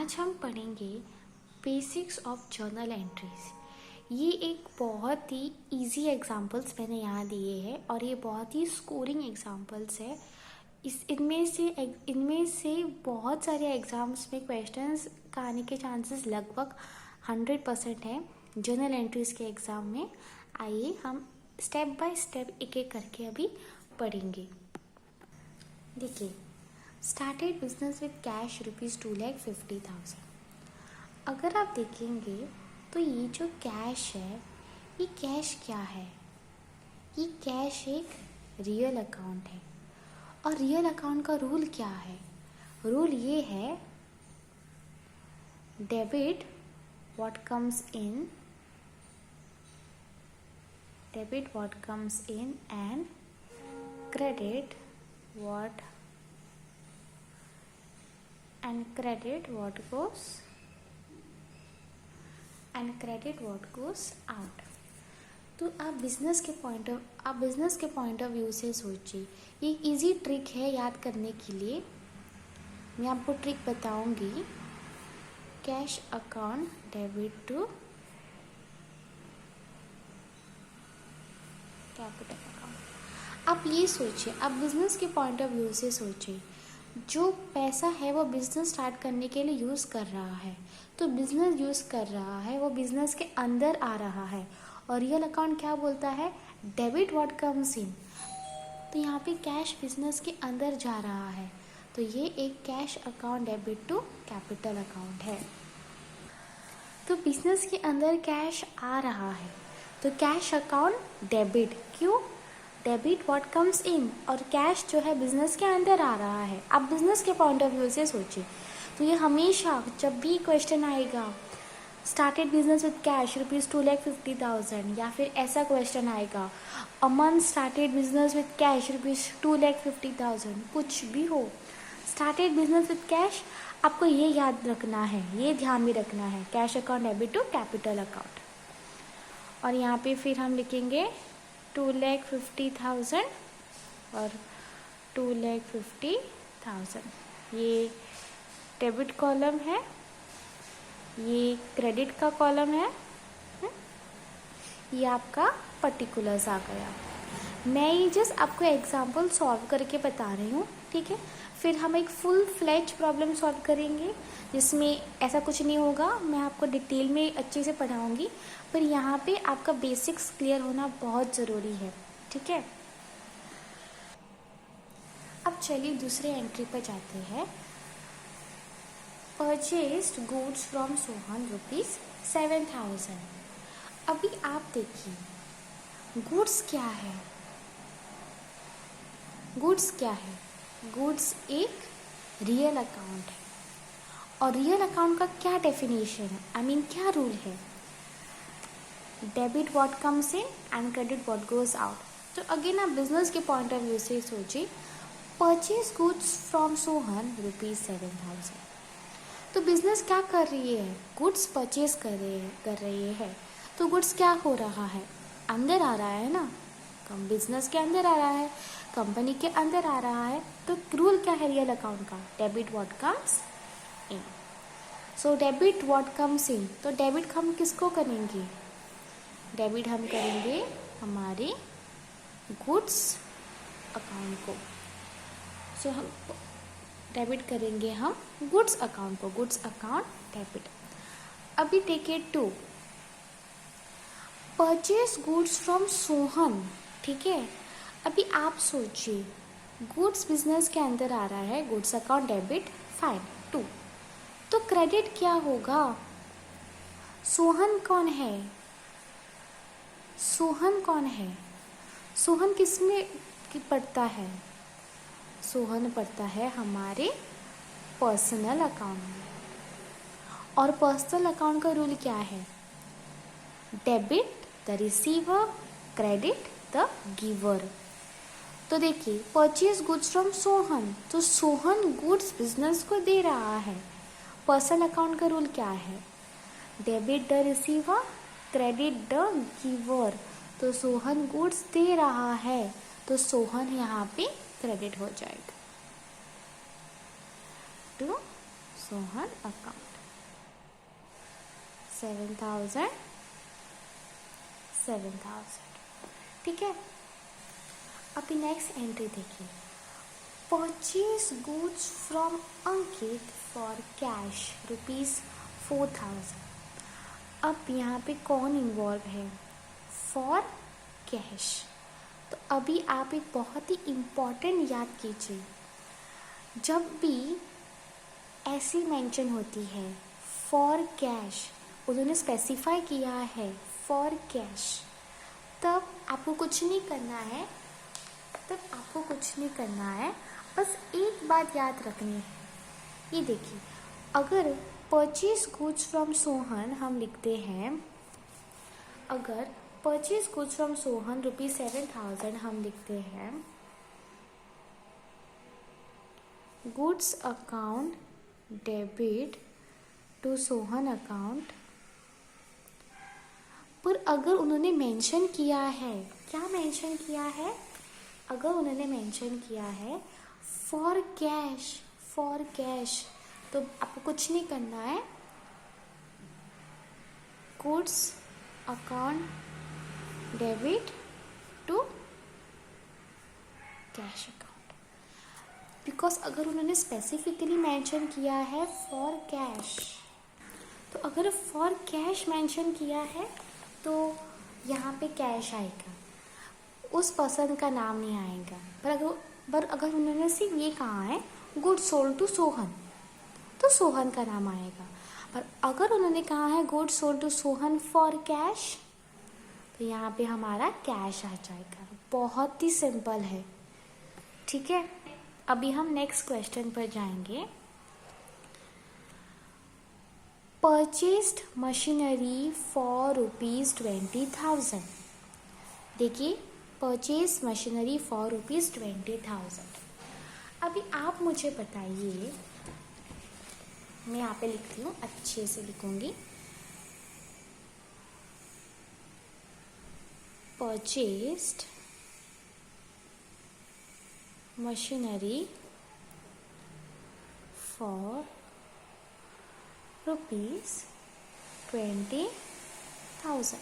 आज हम पढ़ेंगे बेसिक्स ऑफ जर्नल एंट्रीज। ये एक बहुत ही इजी एग्जांपल्स मैंने यहाँ दिए हैं और ये बहुत ही स्कोरिंग एग्जांपल्स है। इनमें से बहुत सारे एग्जाम्स में क्वेश्चंस का आने के चांसेस लगभग 100% है जर्नल एंट्रीज के एग्ज़ाम में। आइए हम स्टेप बाय स्टेप एक एक करके अभी पढ़ेंगे। देखिए, स्टार्टेड बिजनेस विद कैश ₹2,50,000। अगर आप देखेंगे तो ये जो कैश है, ये कैश क्या है? ये कैश एक रियल अकाउंट है। और रियल अकाउंट का रूल क्या है? रूल ये है, debit what comes in and credit what goes out। तो आप बिजनेस के पॉइंट ऑफ व्यू से सोचिए। ये इजी ट्रिक है याद करने के लिए। मैं आपको ट्रिक बताऊंगी। Cash account debit to capital account. आप ये सोचिए, आप बिजनेस के पॉइंट ऑफ व्यू से सोचिए। जो पैसा है वो बिजनेस स्टार्ट करने के लिए यूज़ कर रहा है, तो बिजनेस यूज़ कर रहा है, वो बिजनेस के अंदर आ रहा है। और रियल अकाउंट क्या बोलता है? Debit what comes in. तो यहाँ पे कैश बिजनेस के अंदर जा रहा है, तो ये एक cash account debit to capital account है। तो बिजनेस के अंदर कैश आ रहा है, तो कैश अकाउंट डेबिट। क्यों? डेबिट व्हाट कम्स इन, और कैश जो है बिजनेस के अंदर आ रहा है। आप बिजनेस के पॉइंट ऑफ व्यू से सोचिए। तो ये हमेशा जब भी क्वेश्चन आएगा, स्टार्टेड बिजनेस विद कैश ₹2,50,000, या फिर ऐसा क्वेश्चन आएगा, a month started business with cash ₹2,50,000, कुछ भी हो, स्टार्टेड बिजनेस विद कैश, आपको ये याद रखना है, ये ध्यान में रखना है, cash account debit to capital account. और यहाँ पे फिर हम लिखेंगे 2,50,000 और 2,50,000। ये डेबिट कॉलम है, ये क्रेडिट का कॉलम है। ये आपका पर्टिकुलर्स आ गया। मैं ये जस्ट आपको एग्जांपल सॉल्व करके बता रही हूँ, ठीक है। फिर हम एक फुल फ्लेज प्रॉब्लम सॉल्व करेंगे जिसमें ऐसा कुछ नहीं होगा। मैं आपको डिटेल में अच्छे से पढ़ाऊँगी, पर यहाँ पे आपका बेसिक्स क्लियर होना बहुत ज़रूरी है, ठीक है। अब चलिए दूसरे एंट्री पर जाते हैं। Purchased goods from Sohan ₹7,000। अभी आप देखिए, गुड्स क्या है? गुड्स एक रियल अकाउंट है। और रियल अकाउंट का क्या डेफिनेशन है? क्या रूल है? Debit what comes in and credit what goes out. तो अगेन आप बिजनेस के पॉइंट ऑफ व्यू से सोचिए, परचेज गुड्स फ्रॉम सोहन ₹7,000। तो बिजनेस क्या कर रही है? गुड्स परचेज कर रही है। तो गुड्स क्या हो रहा है? अंदर आ रहा है ना, बिजनेस के अंदर आ रहा है, कंपनी के अंदर आ रहा है। तो रूल क्या है रियल अकाउंट का? Debit what comes in. So debit what comes in, तो डेबिट हम किसको करेंगे? डेबिट हम करेंगे हमारे गुड्स अकाउंट को। सो हम डेबिट करेंगे हम गुड्स अकाउंट को, गुड्स अकाउंट डेबिट। अभी take it 2, purchase goods from Sohan, ठीक है। अभी आप सोचिए, गुड्स बिजनेस के अंदर आ रहा है, गुड्स अकाउंट डेबिट, फाइन 2। तो क्रेडिट क्या होगा? सोहन कौन है? सोहन किसमें पड़ता है? सोहन पड़ता है हमारे पर्सनल अकाउंट में। और पर्सनल अकाउंट का रूल क्या है? Debit the receiver, credit the giver. तो देखिए, परचेज गुड्स फ्रॉम सोहन, तो सोहन गुड्स बिजनेस को दे रहा है। पर्सनल अकाउंट का रूल क्या है? Debit the receiver, credit the giver. तो सोहन गुड्स दे रहा है, तो सोहन यहाँ पे क्रेडिट हो जाएगा। तो सोहन अकाउंट 7,000 7,000। ठीक है, अभी नेक्स्ट एंट्री देखिए, purchase goods from Ankit for cash ₹4,000। अब यहाँ पे कौन इन्वॉल्व है? For cash. तो अभी आप एक बहुत ही इम्पॉर्टेंट याद कीजिए, जब भी ऐसी मेंशन होती है फॉर कैश, उन्होंने स्पेसिफाई किया है फॉर कैश, तब आपको कुछ नहीं करना है, बस एक बात याद रखनी है। ये देखिए, अगर परचेज गुड्स फ्रॉम सोहन हम लिखते हैं, अगर परचेज गुड्स फ्रॉम सोहन ₹7,000 हम लिखते हैं, goods account debit to Sohan account, पर अगर उन्होंने मेंशन किया है, क्या मेंशन किया है? अगर उन्होंने मेंशन किया है फॉर कैश, तो आपको कुछ नहीं करना है, goods account debit to cash account, because अगर उन्होंने स्पेसिफिकली मेंशन किया है फॉर कैश, तो अगर फॉर कैश मेंशन किया है तो यहाँ पे कैश आएगा, उस पर्सन का नाम नहीं आएगा। पर अगर उन्होंने सिर्फ ये कहा है गुड्स सोल्ड टू सोहन, तो सोहन का नाम आएगा। पर अगर उन्होंने कहा है goods sold to Sohan for cash, तो यहाँ पे हमारा कैश आ जाएगा। बहुत ही सिंपल है। ठीक है, अभी हम नेक्स्ट क्वेश्चन पर जाएंगे। Purchased machinery for ₹20,000। देखिए, परचेज मशीनरी फॉर ₹20,000। अभी आप मुझे बताइए, मैं यहाँ पे लिखती हूँ, अच्छे से लिखूंगी, परचेस्ड मशीनरी फॉर ₹20,000।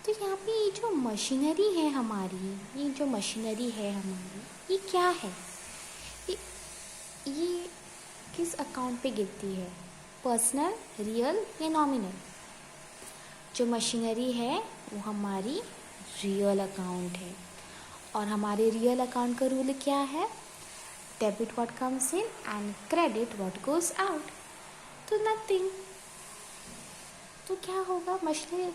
तो यहाँ पे ये जो मशीनरी है हमारी, ये क्या है? ये किस अकाउंट पे गिरती है? पर्सनल, रियल या नॉमिनल? जो मशीनरी है वो हमारी रियल अकाउंट है, और हमारे रियल अकाउंट का रूल क्या है? Debit what comes in and credit what goes out. तो नथिंग, तो क्या होगा? Machinery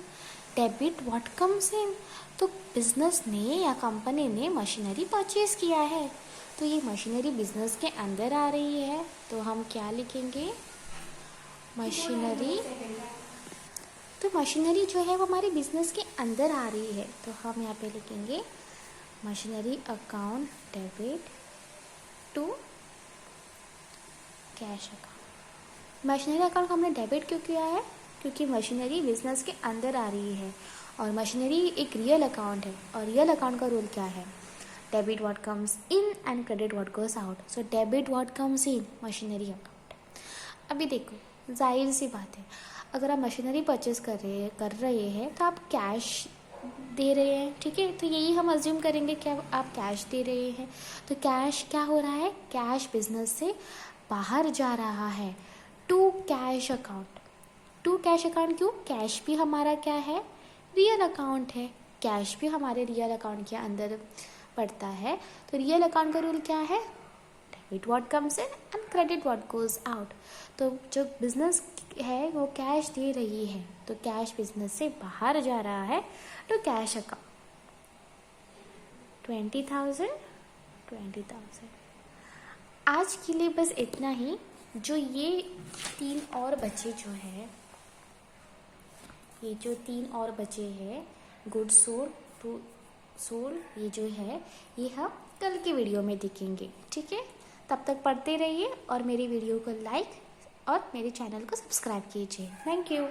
debit what comes in, तो बिजनेस ने या कंपनी ने मशीनरी परचेज किया है, तो ये मशीनरी बिजनेस के अंदर आ रही है, तो हम क्या लिखेंगे? मशीनरी। तो मशीनरी जो है वो हमारे बिजनेस के अंदर आ रही है, तो हम यहाँ पे लिखेंगे machinery account debit to cash account. Machinery account हमने डेबिट क्यों किया है? क्योंकि मशीनरी बिजनेस के अंदर आ रही है, और मशीनरी एक रियल अकाउंट है, और रियल अकाउंट का रूल क्या है? Debit what comes in and credit what goes out. So debit what comes in, machinery account. अभी देखो, जाहिर सी बात है, अगर आप मशीनरी परचेज कर रहे हैं तो आप कैश दे रहे हैं। ठीक है, तो यही हम अज्यूम करेंगे कि आप कैश दे रहे हैं। तो कैश क्या हो रहा है? कैश बिजनेस से बाहर जा रहा है to cash account. To cash account क्यों? कैश भी हमारा क्या है? रियल अकाउंट है। कैश भी हमारे रियल अकाउंट के अंदर पड़ता है। तो रियल अकाउंट का रूल क्या है? Debit what comes in and credit what goes out. तो जो बिजनेस है वो कैश दे रही है, तो कैश बिजनेस से बाहर जा रहा है, तो कैश अकाउंट 20,000। आज के लिए बस इतना ही। जो ये तीन और बचे हैं, गुड सोल्ड टू सोल्ड, ये जो है ये हम कल की वीडियो में देखेंगे। ठीक है, तब तक पढ़ते रहिए और मेरी वीडियो को लाइक और मेरे चैनल को सब्सक्राइब कीजिए। Thank you.